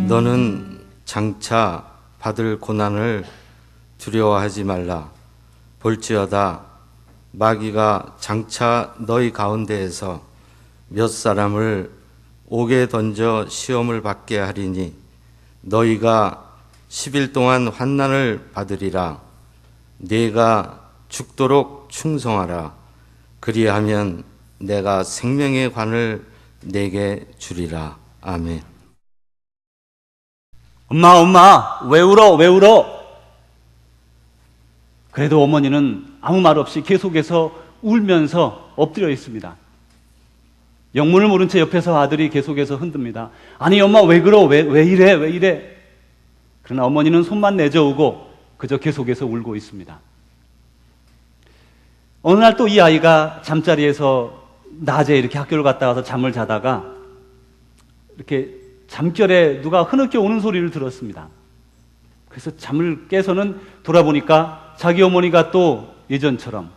너는 장차 받을 고난을 두려워하지 말라. 볼지어다 마귀가 장차 너희 가운데에서 몇 사람을 옥에 던져 시험을 받게 하리니 너희가 10일 동안 환난을 받으리라. 네가 죽도록 충성하라. 그리하면 내가 생명의 관을 내게 주리라. 아멘. 엄마, 왜 울어? 그래도 어머니는 아무 말 없이 계속해서 울면서 엎드려 있습니다. 영문을 모른 채 옆에서 아들이 계속해서 흔듭니다. 아니 엄마 왜 그러? 왜 이래? 그러나 어머니는 손만 내저으고 그저 계속해서 울고 있습니다. 어느 날 또 이 아이가 잠자리에서 낮에 이렇게 학교를 갔다 와서 잠을 자다가 이렇게 잠결에 누가 흐느껴 오는 소리를 들었습니다. 그래서 잠을 깨서는 돌아보니까 자기 어머니가 또 예전처럼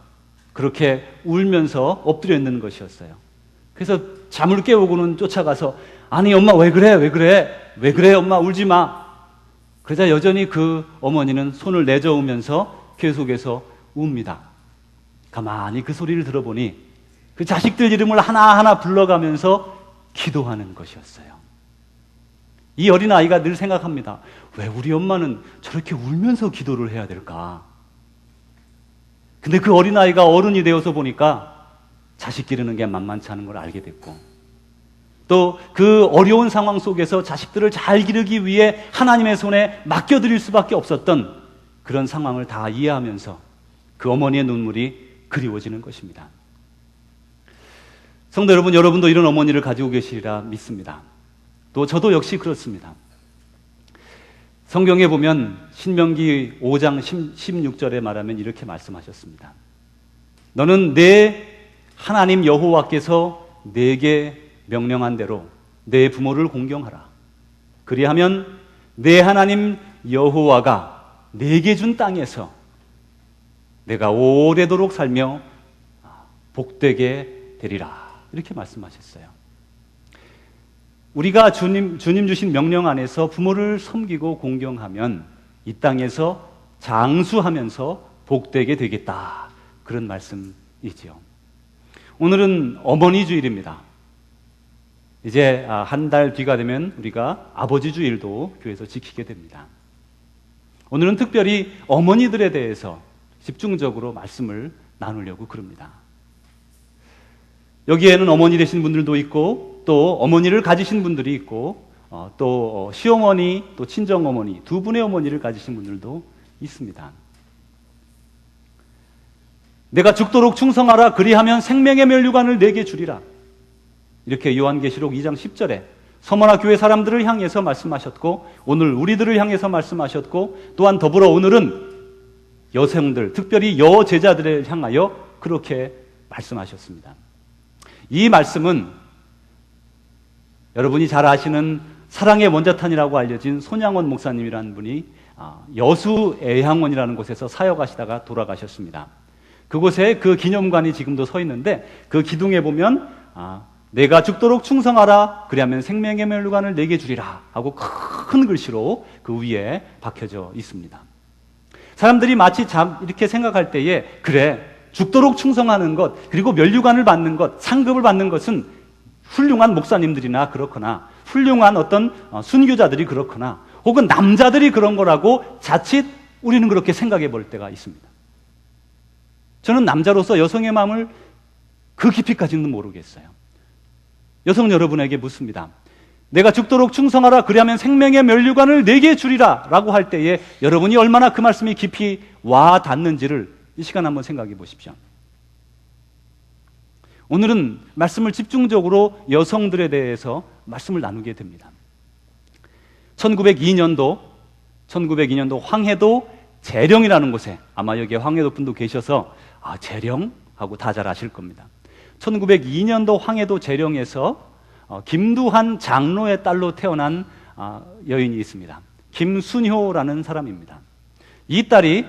그렇게 울면서 엎드려 있는 것이었어요. 그래서 잠을 깨우고는 쫓아가서 아니 엄마 왜 그래 엄마 울지 마. 그러자 여전히 그 어머니는 손을 내저으면서 계속해서 웁니다. 가만히 그 소리를 들어보니 그 자식들 이름을 하나하나 불러가면서 기도하는 것이었어요. 이 어린아이가 늘 생각합니다. 왜 우리 엄마는 저렇게 울면서 기도를 해야 될까? 근데 그 어린아이가 어른이 되어서 보니까 자식 기르는 게 만만치 않은 걸 알게 됐고 또 그 어려운 상황 속에서 자식들을 잘 기르기 위해 하나님의 손에 맡겨드릴 수밖에 없었던 그런 상황을 다 이해하면서 그 어머니의 눈물이 그리워지는 것입니다. 성도 여러분, 여러분도 이런 어머니를 가지고 계시리라 믿습니다. 또 저도 역시 그렇습니다. 성경에 보면 신명기 5장 16절에 말하면 이렇게 말씀하셨습니다. 너는 내 하나님 여호와께서 내게 명령한 대로 내 부모를 공경하라. 그리하면 내 하나님 여호와가 내게 준 땅에서 내가 오래도록 살며 복되게 되리라. 이렇게 말씀하셨어요. 우리가 주님 주신 명령 안에서 부모를 섬기고 공경하면 이 땅에서 장수하면서 복되게 되겠다. 그런 말씀이지요. 오늘은 어머니 주일입니다. 이제 한 달 뒤가 되면 우리가 아버지 주일도 교회에서 지키게 됩니다. 오늘은 특별히 어머니들에 대해서 집중적으로 말씀을 나누려고 그럽니다. 여기에는 어머니 되신 분들도 있고 또 어머니를 가지신 분들이 있고 또 시어머니 또 친정어머니 두 분의 어머니를 가지신 분들도 있습니다. 내가 죽도록 충성하라. 그리하면 생명의 면류관을 내게 주리라. 이렇게 요한계시록 2장 10절에 서머나 교회 사람들을 향해서 말씀하셨고 오늘 우리들을 향해서 말씀하셨고 또한 더불어 오늘은 여성들, 특별히 여제자들을 향하여 그렇게 말씀하셨습니다. 이 말씀은 여러분이 잘 아시는 사랑의 원자탄이라고 알려진 손양원 목사님이라는 분이 여수애향원이라는 곳에서 사역하시다가 돌아가셨습니다. 그곳에 그 기념관이 지금도 서 있는데 그 기둥에 보면 내가 죽도록 충성하라. 그리하면 생명의 면류관을 내게 주리라 하고 큰 글씨로 그 위에 박혀져 있습니다. 사람들이 마치 이렇게 생각할 때에 그래 죽도록 충성하는 것 그리고 면류관을 받는 것 상급을 받는 것은 훌륭한 목사님들이나 그렇거나 훌륭한 어떤 순교자들이 그렇거나 혹은 남자들이 그런 거라고 자칫 우리는 그렇게 생각해 볼 때가 있습니다. 저는 남자로서 여성의 마음을 그 깊이까지는 모르겠어요. 여성 여러분에게 묻습니다. 내가 죽도록 충성하라. 그리하면 생명의 면류관을 내게 주리라 라고 할 때에 여러분이 얼마나 그 말씀이 깊이 와 닿는지를 이 시간 한번 생각해 보십시오. 오늘은 말씀을 집중적으로 여성들에 대해서 말씀을 나누게 됩니다. 1902년도 황해도 재령이라는 곳에 아마 여기에 황해도 분도 계셔서 재령? 하고 다 잘 아실 겁니다. 1902년도 황해도 재령에서 김두한 장로의 딸로 태어난 여인이 있습니다. 김순효라는 사람입니다. 이 딸이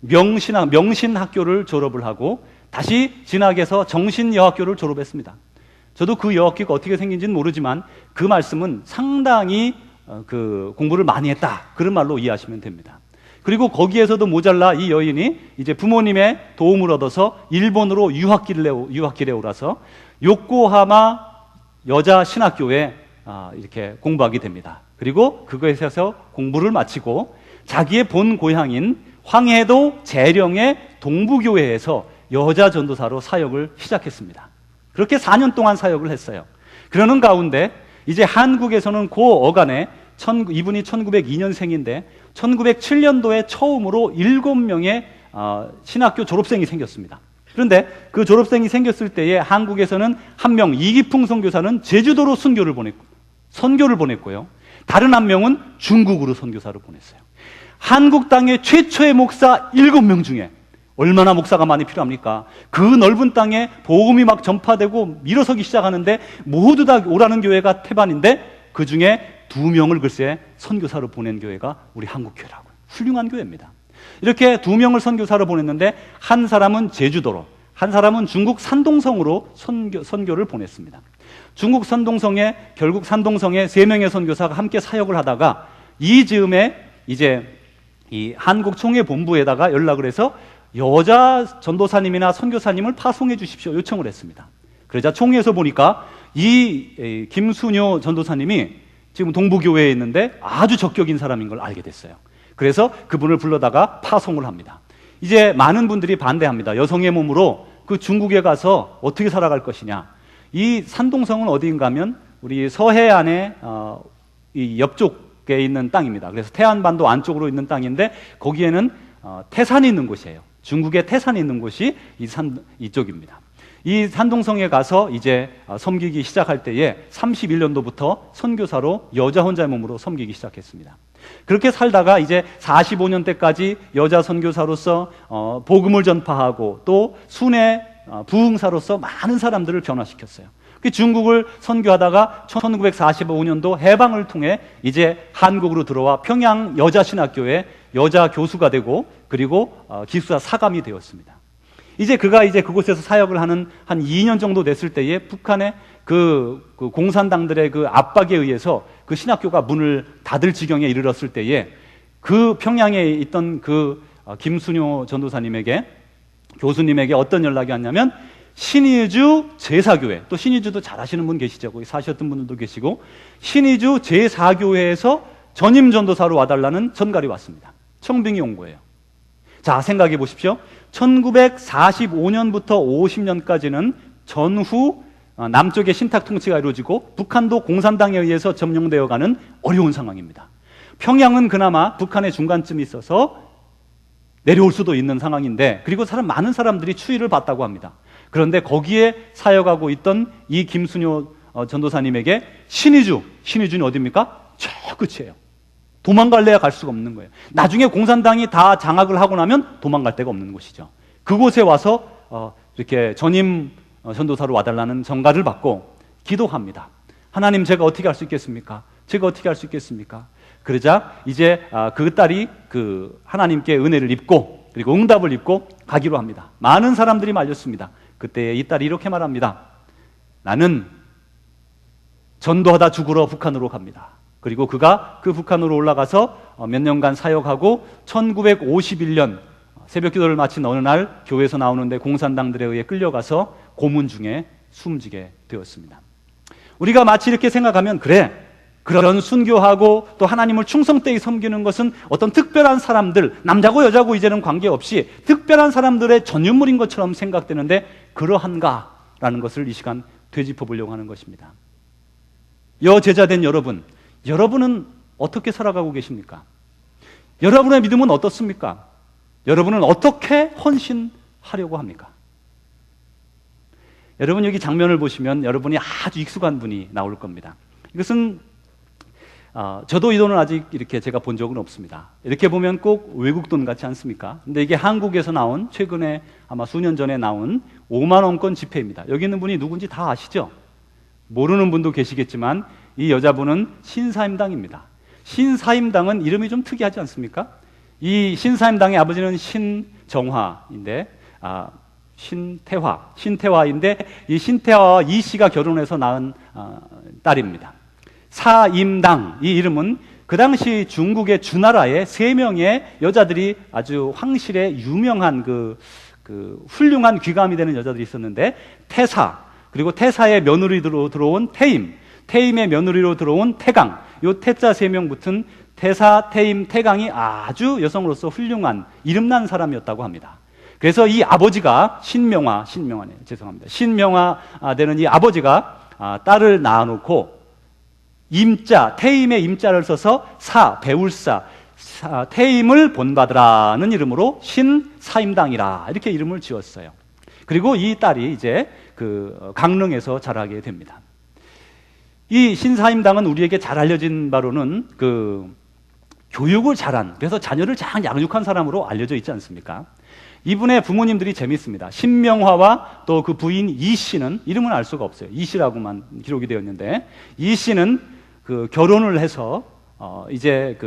명신학교를 졸업을 하고 다시 진학해서 정신여학교를 졸업했습니다. 저도 그 여학교가 어떻게 생긴지는 모르지만 그 말씀은 상당히 그 공부를 많이 했다, 그런 말로 이해하시면 됩니다. 그리고 거기에서도 모자라 이 여인이 이제 부모님의 도움을 얻어서 일본으로 유학길에 오라서 요코하마 여자 신학교에 이렇게 공부하게 됩니다. 그리고 그것에서 공부를 마치고 자기의 본 고향인 황해도 재령의 동부교회에서 여자 전도사로 사역을 시작했습니다. 그렇게 4년 동안 사역을 했어요. 그러는 가운데 이제 한국에서는 그 어간에 이분이 1902년생인데 1907년도에 처음으로 7명의 신학교 졸업생이 생겼습니다. 그런데 그 졸업생이 생겼을 때에 한국에서는 한 명, 이기풍 선교사는 제주도로 선교를 보냈고요. 다른 한 명은 중국으로 선교사를 보냈어요. 한국 땅의 최초의 목사 7명 중에 얼마나 목사가 많이 필요합니까? 그 넓은 땅에 복음이 막 전파되고 일어서기 시작하는데 모두 다 오라는 교회가 태반인데 그 중에 2명을 글쎄 선교사로 보낸 교회가 우리 한국교회라고요. 훌륭한 교회입니다. 이렇게 2명을 선교사로 보냈는데 한 사람은 제주도로, 한 사람은 중국 산동성으로 선교를 보냈습니다. 중국 결국 산동성에 3명의 선교사가 함께 사역을 하다가 이 즈음에 이제 이 한국 총회본부에다가 연락을 해서 여자 전도사님이나 선교사님을 파송해 주십시오 요청을 했습니다. 그러자 총회에서 보니까 이 김순효 전도사님이 지금 동부교회에 있는데 아주 적격인 사람인 걸 알게 됐어요. 그래서 그분을 불러다가 파송을 합니다. 이제 많은 분들이 반대합니다. 여성의 몸으로 그 중국에 가서 어떻게 살아갈 것이냐. 이 산동성은 어디인가 하면 우리 서해안의 이 옆쪽에 있는 땅입니다. 그래서 태안반도 안쪽으로 있는 땅인데 거기에는 태산이 있는 곳이에요. 중국의 태산이 있는 곳이 이쪽입니다. 이 산동성에 가서 이제 섬기기 시작할 때에 31년도부터 선교사로 여자 혼자의 몸으로 섬기기 시작했습니다. 그렇게 살다가 이제 45년 때까지 여자 선교사로서 복음을 전파하고 또 순회 부흥사로서 많은 사람들을 변화시켰어요. 중국을 선교하다가 1945년도 해방을 통해 이제 한국으로 들어와 평양 여자신학교에 여자 교수가 되고 그리고 기숙사 사감이 되었습니다. 이제 그곳에서 사역을 하는 한 2년 정도 됐을 때에 북한의 그 공산당들의 그 압박에 의해서 그 신학교가 문을 닫을 지경에 이르렀을 때에 그 평양에 있던 그 김순효 전도사님에게 교수님에게 어떤 연락이 왔냐면 신의주 제사교회, 또 신의주도 잘 아시는 분 계시죠? 거기 사셨던 분들도 계시고 신의주 제사교회에서 전임 전도사로 와달라는 전갈이 왔습니다. 청빙이 온 거예요. 자, 생각해 보십시오. 1945년부터 50년까지는 전후 남쪽의 신탁 통치가 이루어지고 북한도 공산당에 의해서 점령되어가는 어려운 상황입니다. 평양은 그나마 북한의 중간쯤에 있어서 내려올 수도 있는 상황인데 그리고 많은 사람들이 추위를 받다고 합니다. 그런데 거기에 사역하고 있던 이 김순효 전도사님에게 신의주는 어디입니까? 저 끝이에요. 도망갈래야 갈 수가 없는 거예요. 나중에 공산당이 다 장악을 하고 나면 도망갈 데가 없는 곳이죠. 그곳에 와서 이렇게 전임 전도사로 와달라는 전가를 받고 기도합니다. 하나님, 제가 어떻게 할 수 있겠습니까? 제가 어떻게 할 수 있겠습니까? 그러자 이제 그 딸이 그 하나님께 은혜를 입고 그리고 응답을 입고 가기로 합니다. 많은 사람들이 말렸습니다. 그때 이 딸이 이렇게 말합니다. 나는 전도하다 죽으러 북한으로 갑니다. 그리고 그가 그 북한으로 올라가서 몇 년간 사역하고 1951년 새벽 기도를 마친 어느 날 교회에서 나오는데 공산당들에 의해 끌려가서 고문 중에 숨지게 되었습니다. 우리가 마치 이렇게 생각하면 그런 순교하고 또 하나님을 충성되이 섬기는 것은 어떤 특별한 사람들, 남자고 여자고 이제는 관계없이 특별한 사람들의 전유물인 것처럼 생각되는데 그러한가라는 것을 이 시간 되짚어 보려고 하는 것입니다. 여제자된 여러분은 어떻게 살아가고 계십니까? 여러분의 믿음은 어떻습니까? 여러분은 어떻게 헌신하려고 합니까? 여러분 여기 장면을 보시면 여러분이 아주 익숙한 분이 나올 겁니다. 이것은 저도 이 돈을 아직 이렇게 제가 본 적은 없습니다. 이렇게 보면 꼭 외국 돈 같지 않습니까? 근데 이게 한국에서 나온 최근에 아마 수년 전에 나온 5만 원권 지폐입니다. 여기 있는 분이 누군지 다 아시죠? 모르는 분도 계시겠지만 이 여자분은 신사임당입니다. 신사임당은 이름이 좀 특이하지 않습니까? 이 신사임당의 아버지는 신정화인데 신태화인데 이 신태화와 이 씨가 결혼해서 낳은 딸입니다. 사임당, 이 이름은 그 당시 중국의 주나라에 3명의 여자들이 아주 황실에 유명한 그 훌륭한 귀감이 되는 여자들이 있었는데, 태사, 그리고 태사의 며느리로 들어온 태임, 태임의 며느리로 들어온 태강, 요 태자 3명 붙은 태사, 태임, 태강이 아주 여성으로서 훌륭한 이름난 사람이었다고 합니다. 그래서 이 아버지가 신명화 되는 이 아버지가 딸을 낳아놓고 임자, 태임의 임자를 써서 배울사, 태임을 본받으라는 이름으로 신사임당이라 이렇게 이름을 지었어요. 그리고 이 딸이 이제 강릉에서 자라게 됩니다. 이 신사임당은 우리에게 잘 알려진 바로는 교육을 잘한, 그래서 자녀를 잘 양육한 사람으로 알려져 있지 않습니까? 이분의 부모님들이 재밌습니다. 신명화와 또 그 부인 이 씨는, 이름은 알 수가 없어요. 이 씨라고만 기록이 되어 있는데, 이 씨는 결혼을 해서 이제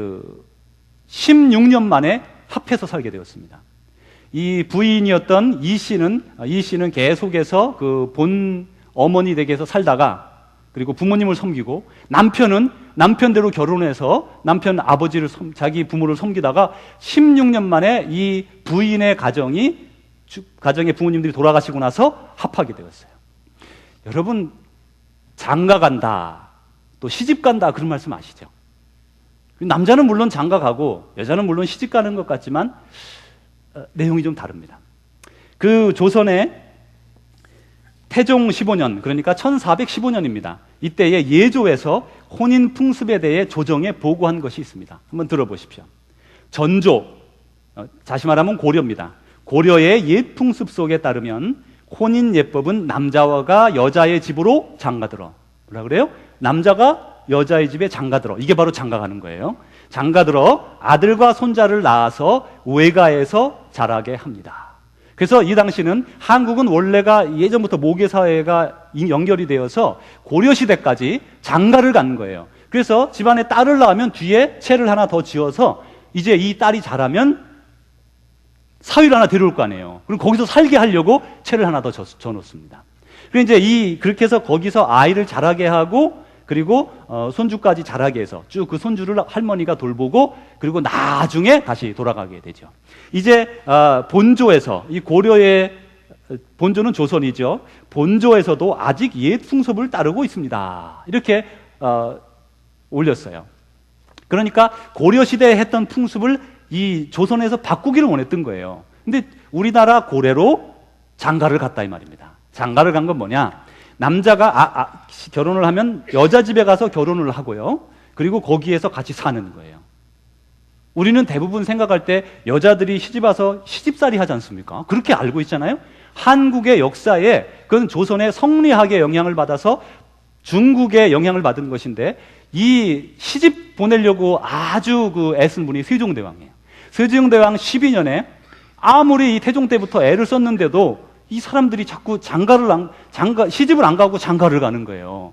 16년 만에 합해서 살게 되었습니다. 이 부인이었던 이 씨는 계속해서 본 어머니 댁에서 살다가, 그리고 부모님을 섬기고, 남편은 남편대로 결혼해서 남편 아버지를 자기 부모를 섬기다가 16년 만에 이 부인의 가정의 부모님들이 돌아가시고 나서 합하게 되었어요. 여러분, 장가 간다, 또 시집 간다, 그런 말씀 아시죠? 남자는 물론 장가 가고 여자는 물론 시집 가는 것 같지만 내용이 좀 다릅니다. 조선의 태종 15년, 그러니까 1415년입니다. 이때에 예조에서 혼인 풍습에 대해 조정에 보고한 것이 있습니다. 한번 들어보십시오. 전조, 다시 말하면 고려입니다. 고려의 옛 풍습 속에 따르면 혼인 예법은 남자가 여자의 집으로 장가들어. 뭐라 그래요? 남자가 여자의 집에 장가들어. 이게 바로 장가가는 거예요. 장가들어 아들과 손자를 낳아서 외가에서 자라게 합니다. 그래서 이 당시는, 한국은 원래가 예전부터 모계 사회가 연결이 되어서 고려시대까지 장가를 간 거예요. 그래서 집안에 딸을 낳으면 뒤에 채를 하나 더 지어서 이제 이 딸이 자라면 사위를 하나 데려올 거 아니에요. 그럼 거기서 살게 하려고 채를 하나 더 져놓습니다. 그래서 이제 그렇게 해서 거기서 아이를 자라게 하고, 그리고 손주까지 자라게 해서 쭉 그 손주를 할머니가 돌보고, 그리고 나중에 다시 돌아가게 되죠. 이제 본조에서, 이 고려의 본조는 조선이죠. 본조에서도 아직 옛 풍습을 따르고 있습니다. 이렇게 올렸어요. 그러니까 고려시대에 했던 풍습을 이 조선에서 바꾸기를 원했던 거예요. 근데 우리나라 고래로 장가를 갔다 이 말입니다. 장가를 간 건 뭐냐? 남자가 결혼을 하면 여자 집에 가서 결혼을 하고요. 그리고 거기에서 같이 사는 거예요. 우리는 대부분 생각할 때 여자들이 시집 와서 시집살이 하지 않습니까? 그렇게 알고 있잖아요. 한국의 역사에 그건 조선의 성리학의 영향을 받아서 중국의 영향을 받은 것인데, 이 시집 보내려고 아주 애쓴 분이 세종대왕이에요. 세종대왕 12년에 아무리 이 태종 때부터 애를 썼는데도 이 사람들이 자꾸 시집을 안 가고 장가를 가는 거예요.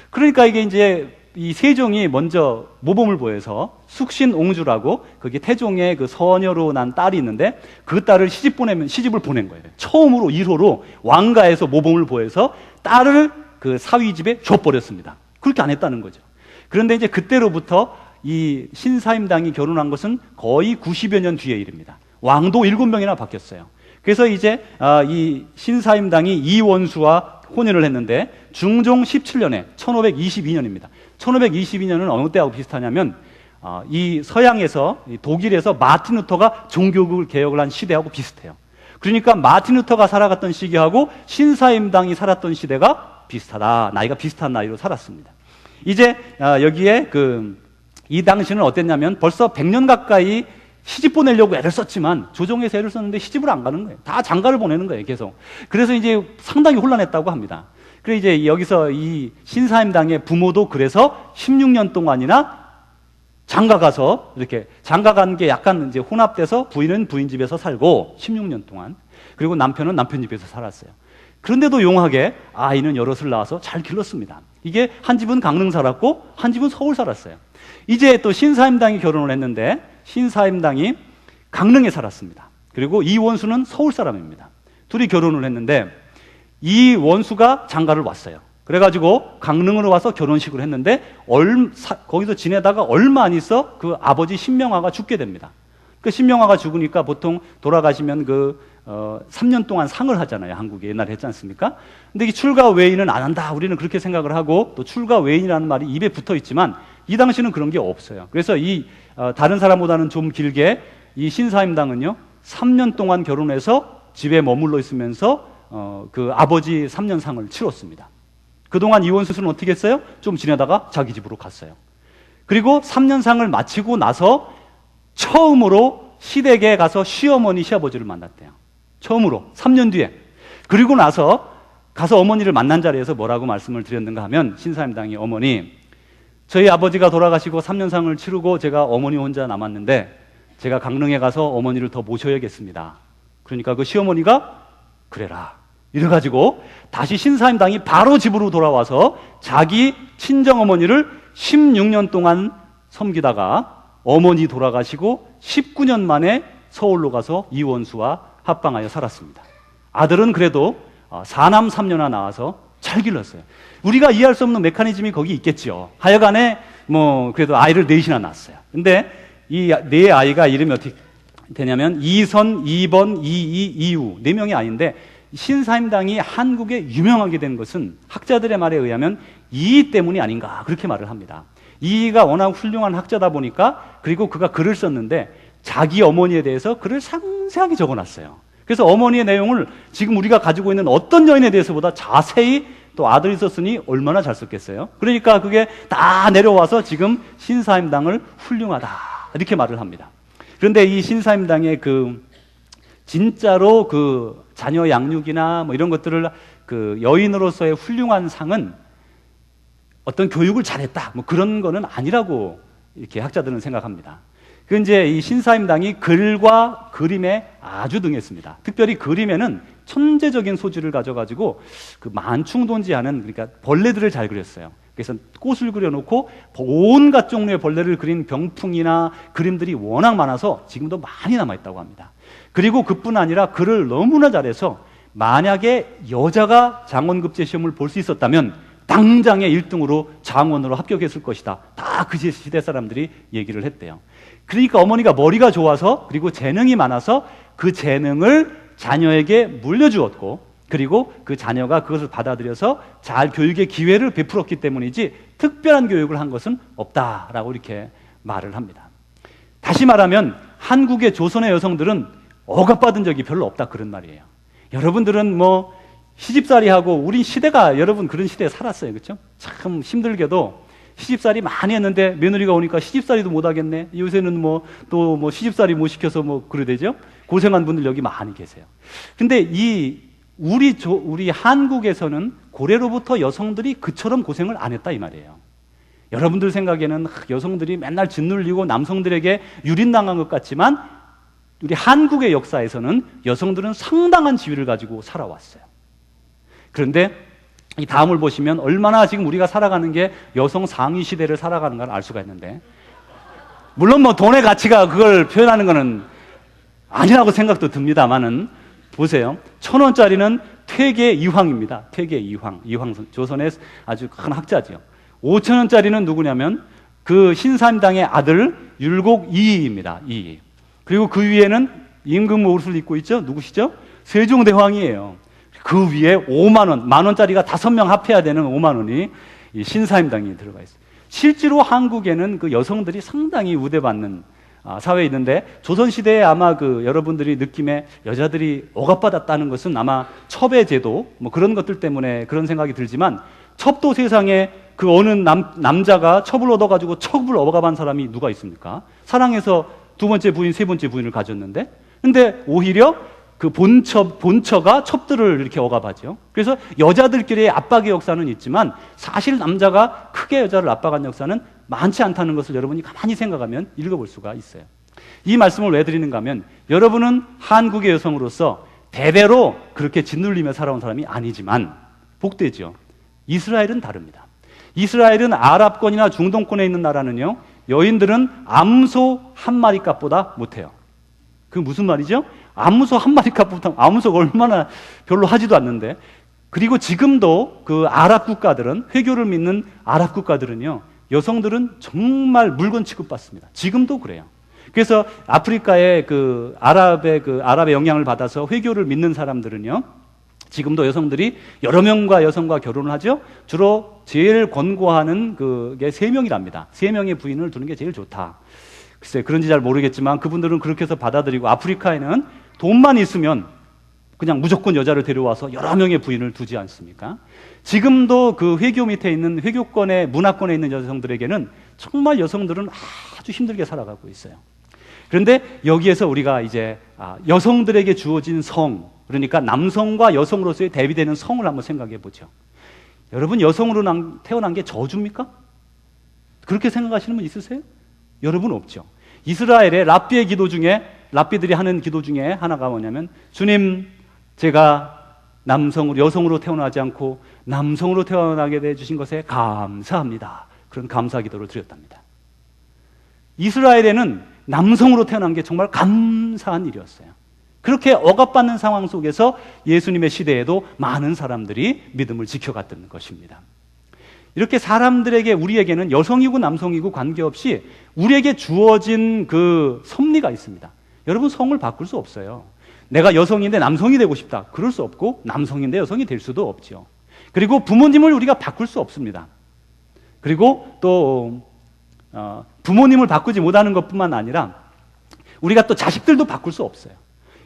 그러니까 이게 이제 이 세종이 먼저 모범을 보여서 숙신옹주라고, 그게 태종의 서녀로 난 딸이 있는데, 그 딸을 시집을 보낸 거예요. 처음으로 1호로 왕가에서 모범을 보여서 딸을 사위 집에 줘버렸습니다. 그렇게 안 했다는 거죠. 그런데 이제 그때로부터 이 신사임당이 결혼한 것은 거의 90여 년 뒤의 일입니다. 왕도 7명이나 바뀌었어요. 그래서 이제 이 신사임당이 이원수와 혼인을 했는데, 중종 17년에 1522년입니다. 1522년은 어느 때하고 비슷하냐면 이 서양에서, 독일에서 마틴 루터가 종교 개혁을 한 시대하고 비슷해요. 그러니까 마틴 루터가 살아갔던 시기하고 신사임당이 살았던 시대가 비슷하다. 나이가 비슷한 나이로 살았습니다. 이제 여기에 이 당시는 어땠냐면, 벌써 100년 가까이 시집 보내려고 애를 썼지만 조정에서 애를 썼는데 시집을 안 가는 거예요. 다 장가를 보내는 거예요, 계속. 그래서 이제 상당히 혼란했다고 합니다. 그래서 이제 여기서 이 신사임당의 부모도 그래서 16년 동안이나 장가 가서, 이렇게 장가 간 게 약간 이제 혼합돼서 부인은 부인 집에서 살고 16년 동안, 그리고 남편은 남편 집에서 살았어요. 그런데도 용하게 아이는 여럿을 낳아서 잘 길렀습니다. 이게 한 집은 강릉 살았고 한 집은 서울 살았어요. 이제 또 신사임당이 결혼을 했는데, 신사임당이 강릉에 살았습니다. 그리고 이원수는 서울 사람입니다. 둘이 결혼을 했는데, 이원수가 장가를 왔어요. 그래가지고 강릉으로 와서 결혼식을 했는데 거기서 지내다가 얼마 안 있어 그 아버지 신명화가 죽게 됩니다. 그 신명화가 죽으니까 보통 돌아가시면 3년 동안 상을 하잖아요. 한국에 옛날에 했지 않습니까? 근데 이 출가 외인은 안 한다. 우리는 그렇게 생각을 하고 또 출가 외인이라는 말이 입에 붙어 있지만 이 당시는 그런 게 없어요. 그래서 다른 사람보다는 좀 길게 이 신사임당은요 3년 동안 결혼해서 집에 머물러 있으면서 그 아버지 3년 상을 치렀습니다. 그동안 이원수는 어떻게 했어요? 좀 지내다가 자기 집으로 갔어요. 그리고 3년 상을 마치고 나서 처음으로 시댁에 가서 시어머니, 시아버지를 만났대요. 처음으로 3년 뒤에. 그리고 나서 가서 어머니를 만난 자리에서 뭐라고 말씀을 드렸는가 하면 신사임당이 어머니, 저희 아버지가 돌아가시고 3년상을 치르고 제가 어머니 혼자 남았는데 제가 강릉에 가서 어머니를 더 모셔야겠습니다. 그러니까 그 시어머니가 그래라. 이래가지고 다시 신사임당이 바로 집으로 돌아와서 자기 친정어머니를 16년 동안 섬기다가 어머니 돌아가시고 19년 만에 서울로 가서 이원수와 합방하여 살았습니다. 아들은 그래도 4남 3녀나 낳아서 잘 길렀어요. 우리가 이해할 수 없는 메커니즘이 거기 있겠죠. 하여간에 그래도 아이를 넷이나 낳았어요. 근데 이 네 아이가 이름이 어떻게 되냐면 이선, 이번, 이이, 이우 네 명의 아이인데 신사임당이 한국에 유명하게 된 것은 학자들의 말에 의하면 이이 때문이 아닌가 그렇게 말을 합니다. 이이가 워낙 훌륭한 학자다 보니까 그리고 그가 글을 썼는데 자기 어머니에 대해서 글을 상세하게 적어놨어요. 그래서 어머니의 내용을 지금 우리가 가지고 있는 어떤 여인에 대해서보다 자세히 또 아들이 썼으니 얼마나 잘 썼겠어요. 그러니까 그게 다 내려와서 지금 신사임당을 훌륭하다 이렇게 말을 합니다. 그런데 이 신사임당의 진짜로 자녀 양육이나 이런 것들을 여인으로서의 훌륭한 상은 어떤 교육을 잘했다 그런 거는 아니라고 이렇게 학자들은 생각합니다. 이제 이 신사임당이 글과 그림에 아주 등했습니다. 특별히 그림에는 천재적인 소질을 가져가지고 만충돈지하는 그러니까 벌레들을 잘 그렸어요. 그래서 꽃을 그려놓고 온갖 종류의 벌레를 그린 병풍이나 그림들이 워낙 많아서 지금도 많이 남아있다고 합니다. 그리고 그뿐 아니라 글을 너무나 잘해서 만약에 여자가 장원급제 시험을 볼 수 있었다면 당장에 1등으로 장원으로 합격했을 것이다. 다 그 시대 사람들이 얘기를 했대요. 그러니까 어머니가 머리가 좋아서 그리고 재능이 많아서 그 재능을 자녀에게 물려주었고 그리고 그 자녀가 그것을 받아들여서 잘 교육의 기회를 베풀었기 때문이지 특별한 교육을 한 것은 없다라고 이렇게 말을 합니다. 다시 말하면 한국의 조선의 여성들은 억압받은 적이 별로 없다 그런 말이에요. 여러분들은 시집살이하고 우린 시대가 여러분 그런 시대에 살았어요. 그렇죠? 참 힘들게도 시집살이 많이 했는데 며느리가 오니까 시집살이도 못 하겠네. 요새는 또 시집살이 못 시켜서 그러대죠. 고생한 분들 여기 많이 계세요. 근데 우리 한국에서는 고래로부터 여성들이 그처럼 고생을 안 했다 이 말이에요. 여러분들 생각에는 여성들이 맨날 짓눌리고 남성들에게 유린당한 것 같지만 우리 한국의 역사에서는 여성들은 상당한 지위를 가지고 살아왔어요. 그런데 이 다음을 보시면 얼마나 지금 우리가 살아가는 게 여성 상위 시대를 살아가는 걸 알 수가 있는데 물론 돈의 가치가 그걸 표현하는 거는 아니라고 생각도 듭니다만은 보세요. 1,000원짜리는 퇴계 이황입니다. 퇴계 이황. 조선의 아주 큰 학자죠. 5,000원짜리는 누구냐면 그 신사임당의 아들 율곡 이이입니다. 이이. 그리고 그 위에는 임금 옷을 입고 있죠. 누구시죠? 세종대왕이에요. 그 위에 5만 원, 만 원짜리가 5명 합해야 되는 5만 원이 이 신사임당에 들어가 있어요. 실제로 한국에는 그 여성들이 상당히 우대받는 사회에 있는데 조선시대에 아마 여러분들이 느낌에 여자들이 억압받았다는 것은 아마 첩의 제도 그런 것들 때문에 그런 생각이 들지만 첩도 세상에 어느 남자가 첩을 얻어가지고 첩을 억압한 사람이 누가 있습니까? 사랑해서 2번째 부인, 3번째 부인을 가졌는데 근데 오히려 그 본처가 첩들을 이렇게 억압하죠. 그래서 여자들끼리의 압박의 역사는 있지만 사실 남자가 크게 여자를 압박한 역사는 많지 않다는 것을 여러분이 가만히 생각하면 읽어볼 수가 있어요. 이 말씀을 왜 드리는가 하면 여러분은 한국의 여성으로서 대대로 그렇게 짓눌리며 살아온 사람이 아니지만 복되죠. 이스라엘은 다릅니다. 이스라엘은 아랍권이나 중동권에 있는 나라는요. 여인들은 암소 한 마리 값보다 못해요. 그게 무슨 말이죠? 암소 한 마리 값보다 암소가 얼마나 별로 하지도 않는데 그리고 지금도 그 아랍 국가들은, 회교를 믿는 아랍 국가들은요, 여성들은 정말 물건 취급받습니다. 지금도 그래요. 그래서 아프리카의 아랍의 영향을 받아서 회교를 믿는 사람들은요, 지금도 여성들이 여러 명과 여성과 결혼을 하죠. 주로 제일 권고하는 그게 3명이랍니다. 3명의 부인을 두는 게 제일 좋다. 글쎄, 그런지 잘 모르겠지만 그분들은 그렇게 해서 받아들이고, 아프리카에는 돈만 있으면 그냥 무조건 여자를 데려와서 여러 명의 부인을 두지 않습니까? 지금도 그 회교 밑에 있는, 회교권의 문화권에 있는 여성들에게는 정말 여성들은 아주 힘들게 살아가고 있어요. 그런데 여기에서 우리가 이제 여성들에게 주어진 성, 그러니까 남성과 여성으로서의 대비되는 성을 한번 생각해 보죠. 여러분, 여성으로 태어난 게 저주입니까? 그렇게 생각하시는 분 있으세요? 여러분, 없죠. 이스라엘의 랍비들이 하는 기도 중에 하나가 뭐냐면, 주님, 제가 여성으로 태어나지 않고 남성으로 태어나게 해주신 것에 감사합니다. 그런 감사 기도를 드렸답니다. 이스라엘에는 남성으로 태어난 게 정말 감사한 일이었어요. 그렇게 억압받는 상황 속에서 예수님의 시대에도 많은 사람들이 믿음을 지켜갔던 것입니다. 이렇게 사람들에게, 우리에게는 여성이고 남성이고 관계없이 우리에게 주어진 그 섭리가 있습니다. 여러분, 성을 바꿀 수 없어요. 내가 여성인데 남성이 되고 싶다, 그럴 수 없고, 남성인데 여성이 될 수도 없죠. 그리고 부모님을 우리가 바꿀 수 없습니다. 그리고 또 부모님을 바꾸지 못하는 것뿐만 아니라 우리가 또 자식들도 바꿀 수 없어요.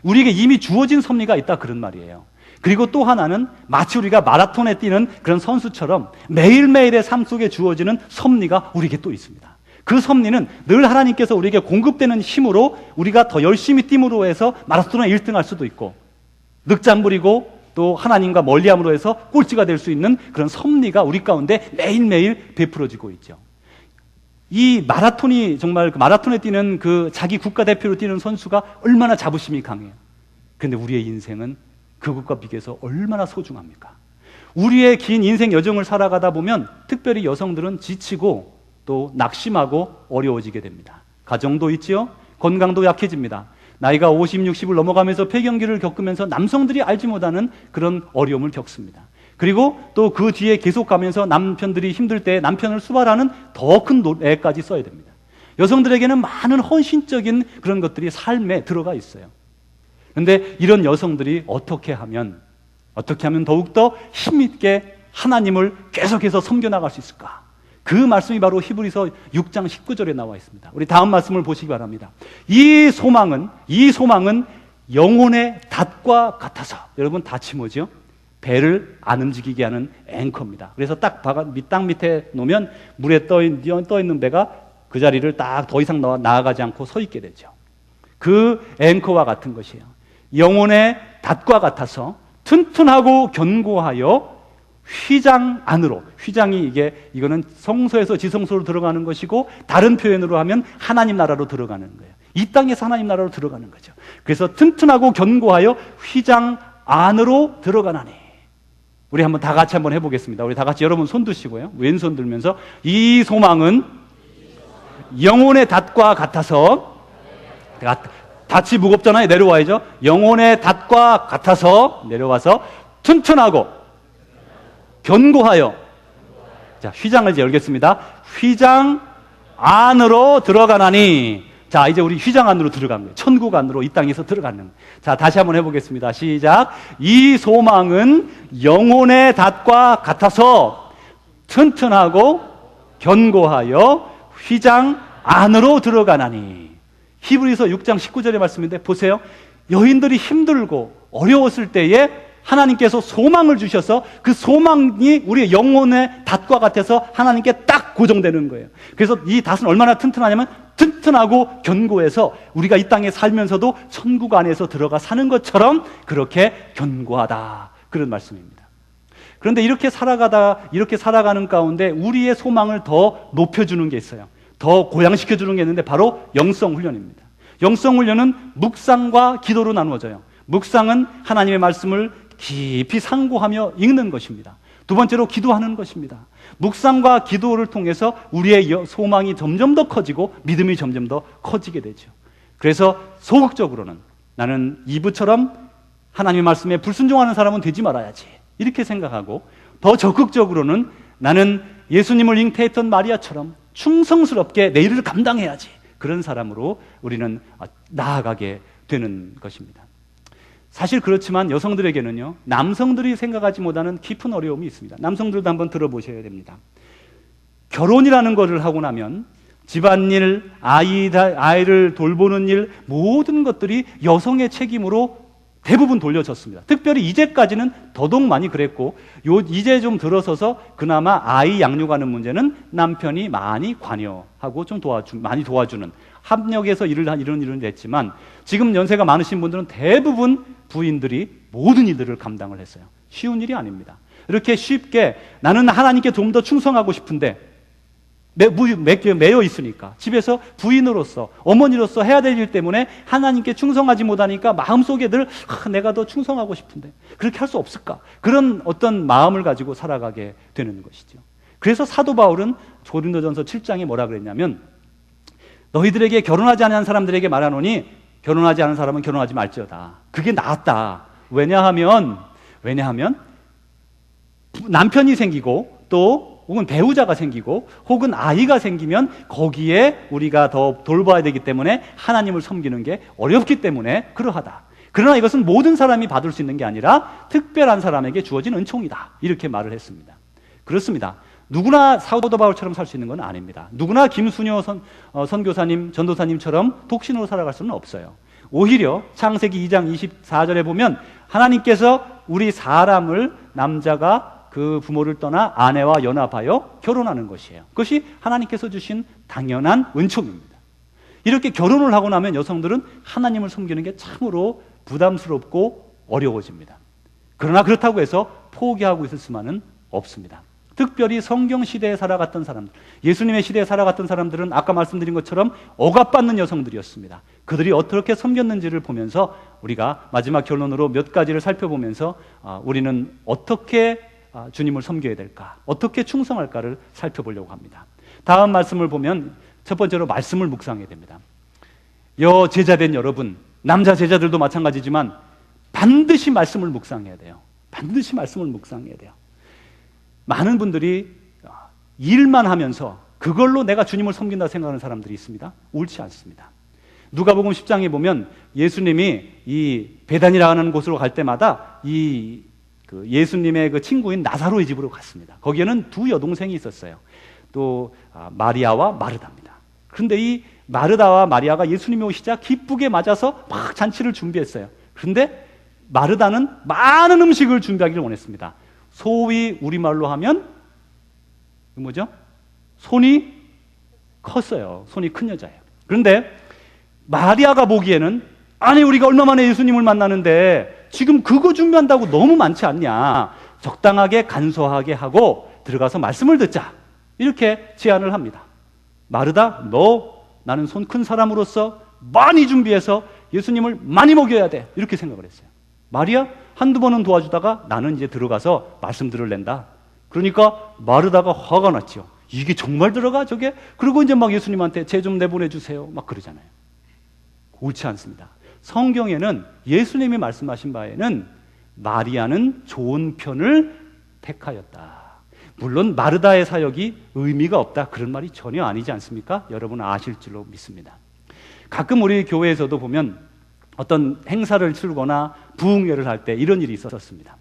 우리에게 이미 주어진 섭리가 있다, 그런 말이에요. 그리고 또 하나는 마치 우리가 마라톤에 뛰는 그런 선수처럼 매일매일의 삶 속에 주어지는 섭리가 우리에게 또 있습니다. 그 섭리는 늘 하나님께서 우리에게 공급되는 힘으로 우리가 더 열심히 뛴으로 해서 마라톤에 1등할 수도 있고, 늑장 부리고 또 하나님과 멀리함으로 해서 꼴찌가 될 수 있는 그런 섭리가 우리 가운데 매일매일 베풀어지고 있죠. 이 마라톤이 정말 마라톤에 뛰는 그 자기 국가대표로 뛰는 선수가 얼마나 자부심이 강해요. 그런데 우리의 인생은 그것과 비교해서 얼마나 소중합니까? 우리의 긴 인생 여정을 살아가다 보면 특별히 여성들은 지치고 또 낙심하고 어려워지게 됩니다. 가정도 있지요. 건강도 약해집니다. 나이가 50, 60을 넘어가면서 폐경기를 겪으면서 남성들이 알지 못하는 그런 어려움을 겪습니다. 그리고 또 그 뒤에 계속 가면서 남편들이 힘들 때 남편을 수발하는 더 큰 애까지 써야 됩니다. 여성들에게는 많은 헌신적인 그런 것들이 삶에 들어가 있어요. 그런데 이런 여성들이 어떻게 하면 더욱더 힘있게 하나님을 계속해서 섬겨나갈 수 있을까? 그 말씀이 바로 히브리서 6장 19절에 나와 있습니다. 우리 다음 말씀을 보시기 바랍니다. 이 소망은 영혼의 닷과 같아서. 여러분, 닷이 뭐죠? 배를 안 움직이게 하는 앵커입니다. 그래서 땅 밑에 놓으면 물에 떠 있는 배가 그 자리를 딱 더 이상 나아가지 않고 서 있게 되죠. 그 앵커와 같은 것이에요. 영혼의 닷과 같아서 튼튼하고 견고하여 휘장 안으로, 휘장이 이거는 성소에서 지성소로 들어가는 것이고, 다른 표현으로 하면 하나님 나라로 들어가는 거예요. 이 땅에서 하나님 나라로 들어가는 거죠. 그래서 튼튼하고 견고하여 휘장 안으로 들어가나니. 우리 다 같이 한번 해보겠습니다. 우리 다 같이 여러분 손 드시고요. 왼손 들면서, 이 소망은 영혼의 닷과 같아서, 닷이 무겁잖아요. 내려와야죠. 영혼의 닷과 같아서 내려와서 튼튼하고 견고하여. 자, 휘장을 이제 열겠습니다. 휘장 안으로 들어가나니. 자, 이제 우리 휘장 안으로 들어가는 거예요. 천국 안으로, 이 땅에서 들어가는 거예요. 자, 다시 한번 해보겠습니다. 시작. 이 소망은 영혼의 닷과 같아서 튼튼하고 견고하여 휘장 안으로 들어가나니. 히브리서 6장 19절의 말씀인데 보세요. 여인들이 힘들고 어려웠을 때에 하나님께서 소망을 주셔서 그 소망이 우리의 영혼의 닷과 같아서 하나님께 딱 고정되는 거예요. 그래서 이 닷은 얼마나 튼튼하냐면 튼튼하고 견고해서 우리가 이 땅에 살면서도 천국 안에서 들어가 사는 것처럼 그렇게 견고하다, 그런 말씀입니다. 그런데 이렇게 살아가는 가운데 우리의 소망을 더 높여주는 게 있어요. 더 고양시켜주는 게 있는데 바로 영성훈련입니다. 영성훈련은 묵상과 기도로 나누어져요. 묵상은 하나님의 말씀을 깊이 상고하며 읽는 것입니다. 두 번째로 기도하는 것입니다. 묵상과 기도를 통해서 우리의 소망이 점점 더 커지고 믿음이 점점 더 커지게 되죠. 그래서 소극적으로는 나는 이브처럼 하나님의 말씀에 불순종하는 사람은 되지 말아야지, 이렇게 생각하고 더 적극적으로는 나는 예수님을 잉태했던 마리아처럼 충성스럽게 내 일을 감당해야지. 그런 사람으로 우리는 나아가게 되는 것입니다. 사실 그렇지만 여성들에게는요, 남성들이 생각하지 못하는 깊은 어려움이 있습니다. 남성들도 한번 들어보셔야 됩니다. 결혼이라는 것을 하고 나면 집안일, 아이를 돌보는 일, 모든 것들이 여성의 책임으로 대부분 돌려졌습니다. 특별히 이제까지는 더더욱 많이 그랬고, 이제 좀 들어서서 그나마 아이 양육하는 문제는 남편이 많이 관여하고 좀 많이 도와주는, 합력해서 이런 일을 했지만, 지금 연세가 많으신 분들은 대부분 부인들이 모든 일들을 감당을 했어요. 쉬운 일이 아닙니다. 이렇게 쉽게 나는 하나님께 좀 더 충성하고 싶은데 매여 있으니까 집에서 부인으로서 어머니로서 해야 될 일 때문에 하나님께 충성하지 못하니까 마음속에 늘 내가 더 충성하고 싶은데 그렇게 할 수 없을까? 그런 어떤 마음을 가지고 살아가게 되는 것이죠. 그래서 사도 바울은 고린도전서 7장에 뭐라 그랬냐면, 너희들에게 결혼하지 않은 사람들에게 말하노니 결혼하지 않은 사람은 결혼하지 말지어다. 그게 낫다. 왜냐하면 남편이 생기고 또 혹은 배우자가 생기고 혹은 아이가 생기면 거기에 우리가 더 돌봐야 되기 때문에 하나님을 섬기는 게 어렵기 때문에 그러하다. 그러나 이것은 모든 사람이 받을 수 있는 게 아니라 특별한 사람에게 주어진 은총이다. 이렇게 말을 했습니다. 그렇습니다. 누구나 사도 바울처럼 살 수 있는 건 아닙니다. 누구나 김순효 선교사님, 전도사님처럼 독신으로 살아갈 수는 없어요. 오히려 창세기 2장 24절에 보면 하나님께서 우리 사람을 남자가 그 부모를 떠나 아내와 연합하여 결혼하는 것이에요. 그것이 하나님께서 주신 당연한 은총입니다. 이렇게 결혼을 하고 나면 여성들은 하나님을 섬기는 게 참으로 부담스럽고 어려워집니다. 그러나 그렇다고 해서 포기하고 있을 수만은 없습니다. 특별히 성경 시대에 살아갔던 사람들, 예수님의 시대에 살아갔던 사람들은 아까 말씀드린 것처럼 억압받는 여성들이었습니다. 그들이 어떻게 섬겼는지를 보면서 우리가 마지막 결론으로 몇 가지를 살펴보면서 우리는 어떻게 주님을 섬겨야 될까, 어떻게 충성할까를 살펴보려고 합니다. 다음 말씀을 보면 첫 번째로 말씀을 묵상해야 됩니다. 제자된 여러분, 남자 제자들도 마찬가지지만 반드시 말씀을 묵상해야 돼요. 반드시 말씀을 묵상해야 돼요. 많은 분들이 일만 하면서 그걸로 내가 주님을 섬긴다 생각하는 사람들이 있습니다. 옳지 않습니다. 누가복음 10장에 보면 예수님이 이 베다니라 하는 곳으로 갈 때마다 예수님의 그 친구인 나사로의 집으로 갔습니다. 거기에는 두 여동생이 있었어요. 또 마리아와 마르다입니다. 그런데 이 마르다와 마리아가 예수님이 오시자 기쁘게 맞아서 막 잔치를 준비했어요. 그런데 마르다는 많은 음식을 준비하기를 원했습니다. 소위 우리말로 하면 뭐죠? 손이 컸어요. 손이 큰 여자예요. 그런데 마리아가 보기에는 아니 우리가 얼마 만에 예수님을 만나는데 지금 그거 준비한다고 너무 많지 않냐. 적당하게 간소하게 하고 들어가서 말씀을 듣자. 이렇게 제안을 합니다. 마르다, 나는 손 큰 사람으로서 많이 준비해서 예수님을 많이 먹여야 돼. 이렇게 생각을 했어요. 마리아, 한두 번은 도와주다가 나는 이제 들어가서 말씀 들을랜다. 그러니까 마르다가 화가 났죠. 이게 정말 들어가 저게? 그리고 이제 막 예수님한테 쟤 좀 내보내주세요. 막 그러잖아요. 옳지 않습니다. 성경에는 예수님이 말씀하신 바에는 마리아는 좋은 편을 택하였다. 물론 마르다의 사역이 의미가 없다. 그런 말이 전혀 아니지 않습니까? 여러분 아실 줄로 믿습니다. 가끔 우리 교회에서도 보면 어떤 행사를 치르거나 부흥회를 할 때 이런 일이 있었습니다.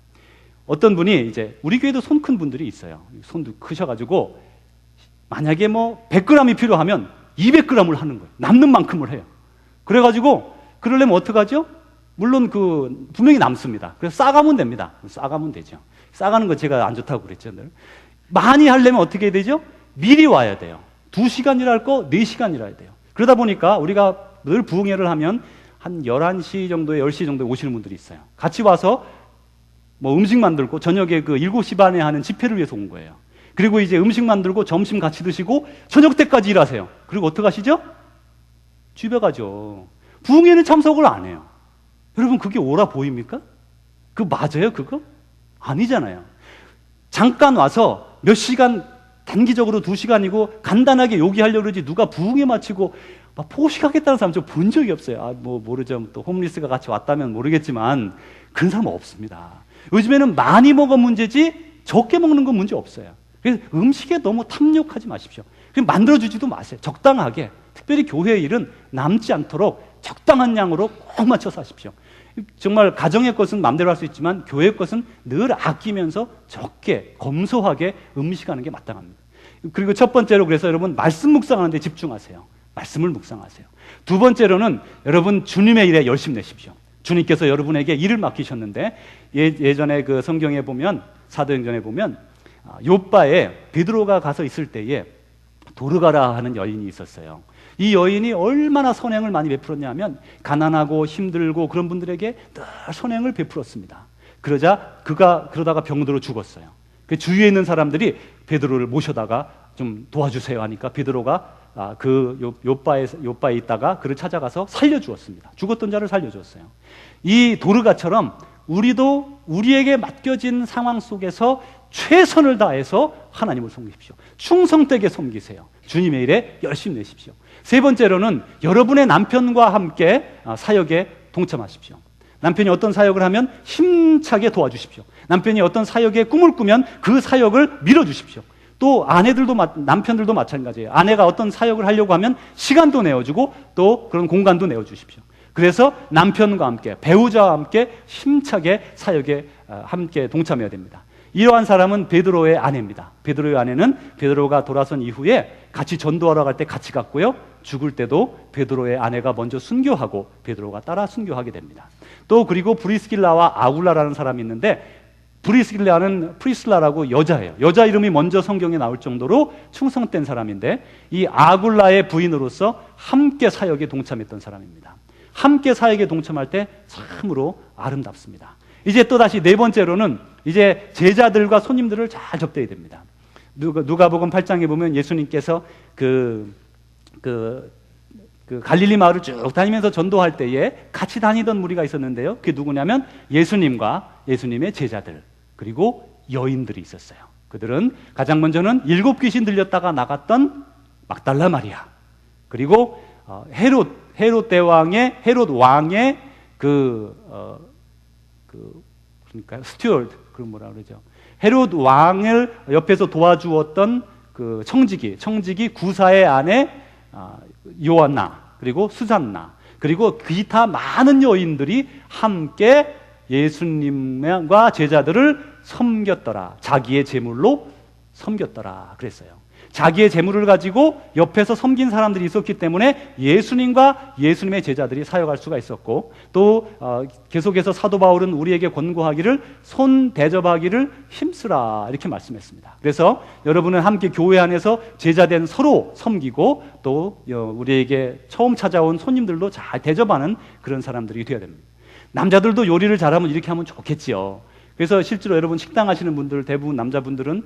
어떤 분이 이제 우리 교회도 손 큰 분들이 있어요. 손도 크셔가지고 만약에 100g이 필요하면 200g을 하는 거예요. 남는 만큼을 해요. 그래가지고 그러려면 어떡하죠? 물론 분명히 남습니다. 그래서 싸가면 됩니다. 싸가면 되죠. 싸가는 거 제가 안 좋다고 그랬죠. 늘. 많이 하려면 어떻게 해야 되죠? 미리 와야 돼요. 2시간 일할 거 4시간 일해야 돼요. 그러다 보니까 우리가 늘 부흥회를 하면 한 11시 정도에 10시 정도에 오시는 분들이 있어요. 같이 와서 음식 만들고 저녁에 7시 반에 하는 집회를 위해서 온 거예요. 그리고 이제 음식 만들고 점심 같이 드시고 저녁 때까지 일하세요. 그리고 어떻게 하시죠? 집에 가죠. 부흥회는 참석을 안 해요. 여러분 그게 옳아 보입니까? 그거 맞아요 그거? 아니잖아요. 잠깐 와서 몇 시간 단기적으로 2시간이고 간단하게 요기하려고 그러지 누가 부흥회 마치고 막 포식하겠다는 사람 저 본 적이 없어요. 모르죠. 또 홈리스가 같이 왔다면 모르겠지만 그런 사람은 없습니다. 요즘에는 많이 먹어 문제지 적게 먹는 건 문제 없어요. 그래서 음식에 너무 탐욕하지 마십시오. 만들어주지도 마세요. 적당하게. 특별히 교회의 일은 남지 않도록 적당한 양으로 꼭 맞춰서 하십시오. 정말 가정의 것은 마음대로 할 수 있지만 교회의 것은 늘 아끼면서 적게 검소하게 음식하는 게 마땅합니다. 그리고 첫 번째로 그래서 여러분 말씀 묵상하는 데 집중하세요. 말씀을 묵상하세요. 두 번째로는 여러분 주님의 일에 열심 내십시오. 주님께서 여러분에게 일을 맡기셨는데 예전에 그 성경에 보면 사도행전에 보면 요바에 베드로가 가서 있을 때에 도르가라 하는 여인이 있었어요. 이 여인이 얼마나 선행을 많이 베풀었냐면 가난하고 힘들고 그런 분들에게 늘 선행을 베풀었습니다. 그러다가 병들어 죽었어요. 그 주위에 있는 사람들이 베드로를 모셔다가 좀 도와주세요 하니까 베드로가 요바에 있다가 그를 찾아가서 살려주었습니다. 죽었던 자를 살려주었어요. 이 도르가처럼 우리도 우리에게 맡겨진 상황 속에서 최선을 다해서 하나님을 섬기십시오. 충성되게 섬기세요. 주님의 일에 열심히 내십시오. 세 번째로는 여러분의 남편과 함께 사역에 동참하십시오. 남편이 어떤 사역을 하면 힘차게 도와주십시오. 남편이 어떤 사역에 꿈을 꾸면 그 사역을 밀어주십시오. 또 남편들도 마찬가지예요. 아내가 어떤 사역을 하려고 하면 시간도 내어주고 또 그런 공간도 내어주십시오. 그래서 남편과 함께, 배우자와 함께 힘차게 사역에 함께 동참해야 됩니다. 이러한 사람은 베드로의 아내입니다. 베드로의 아내는 베드로가 돌아선 이후에 같이 전도하러 갈 때 같이 갔고요. 죽을 때도 베드로의 아내가 먼저 순교하고 베드로가 따라 순교하게 됩니다. 또 그리고 브리스길라와 아굴라라는 사람이 있는데 브리스길라는 프리슬라라고 여자예요. 여자 이름이 먼저 성경에 나올 정도로 충성된 사람인데 이 아굴라의 부인으로서 함께 사역에 동참했던 사람입니다. 함께 사역에 동참할 때 참으로 아름답습니다. 이제 또다시 네 번째로는 이제 제자들과 손님들을 잘 접대해야 됩니다. 누가복음 8장에 보면 예수님께서 갈릴리 마을을 쭉 다니면서 전도할 때에 같이 다니던 무리가 있었는데요. 그게 누구냐면 예수님과 예수님의 제자들 그리고 여인들이 있었어요. 그들은 가장 먼저는 7 귀신 들렸다가 나갔던 막달라 마리아 그리고 헤롯 왕의 스튜어드 그런 뭐라 그러죠. 헤롯 왕을 옆에서 도와주었던 그 청지기 구사의 아내 요한나 그리고 수산나 그리고 기타 많은 여인들이 함께 예수님과 제자들을 섬겼더라. 자기의 제물로 섬겼더라 그랬어요. 자기의 재물을 가지고 옆에서 섬긴 사람들이 있었기 때문에 예수님과 예수님의 제자들이 사역할 수가 있었고 또 계속해서 사도 바울은 우리에게 권고하기를 손 대접하기를 힘쓰라 이렇게 말씀했습니다. 그래서 여러분은 함께 교회 안에서 제자된 서로 섬기고 또 우리에게 처음 찾아온 손님들도 잘 대접하는 그런 사람들이 되어야 됩니다. 남자들도 요리를 잘하면 이렇게 하면 좋겠지요. 그래서 실제로 여러분 식당 하시는 분들 대부분 남자분들은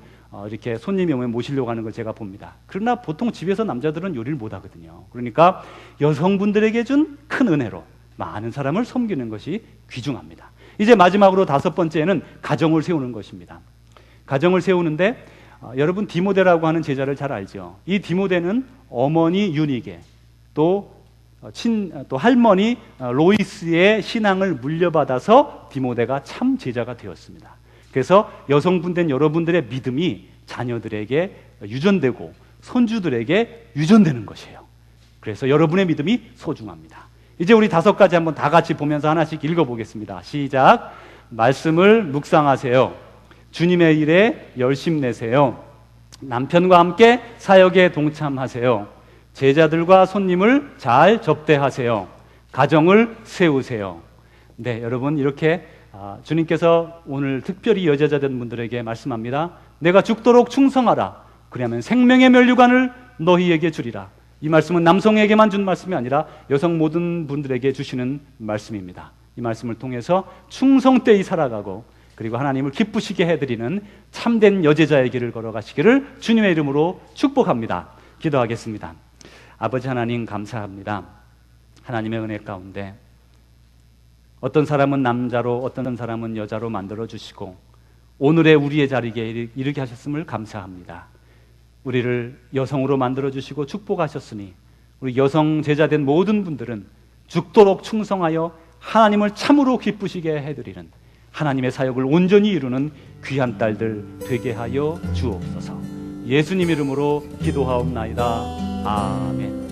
이렇게 손님이 오면 모시려고 하는 걸 제가 봅니다. 그러나 보통 집에서 남자들은 요리를 못 하거든요. 그러니까 여성분들에게 준 큰 은혜로 많은 사람을 섬기는 것이 귀중합니다. 이제 마지막으로 5번째는 가정을 세우는 것입니다. 가정을 세우는데 여러분 디모데라고 하는 제자를 잘 알죠. 이 디모데는 어머니 유니게 또 할머니 로이스의 신앙을 물려받아서 디모데가 참 제자가 되었습니다. 그래서 여성분된 여러분들의 믿음이 자녀들에게 유전되고 손주들에게 유전되는 것이에요. 그래서 여러분의 믿음이 소중합니다. 이제 우리 5가지 한번 다 같이 보면서 하나씩 읽어보겠습니다. 시작. 말씀을 묵상하세요. 주님의 일에 열심 내세요. 남편과 함께 사역에 동참하세요. 제자들과 손님을 잘 접대하세요. 가정을 세우세요. 네, 여러분 이렇게 주님께서 오늘 특별히 여제자된 분들에게 말씀합니다. 내가 죽도록 충성하라. 그러면 생명의 면류관을 너희에게 주리라. 이 말씀은 남성에게만 준 말씀이 아니라 여성 모든 분들에게 주시는 말씀입니다. 이 말씀을 통해서 충성되이 살아가고 그리고 하나님을 기쁘시게 해드리는 참된 여제자의 길을 걸어가시기를 주님의 이름으로 축복합니다. 기도하겠습니다. 아버지 하나님 감사합니다. 하나님의 은혜 가운데 어떤 사람은 남자로 어떤 사람은 여자로 만들어주시고 오늘의 우리의 자리에 이르게 하셨음을 감사합니다. 우리를 여성으로 만들어주시고 축복하셨으니 우리 여성 제자된 모든 분들은 죽도록 충성하여 하나님을 참으로 기쁘시게 해드리는 하나님의 사역을 온전히 이루는 귀한 딸들 되게 하여 주옵소서. 예수님 이름으로 기도하옵나이다. 아멘.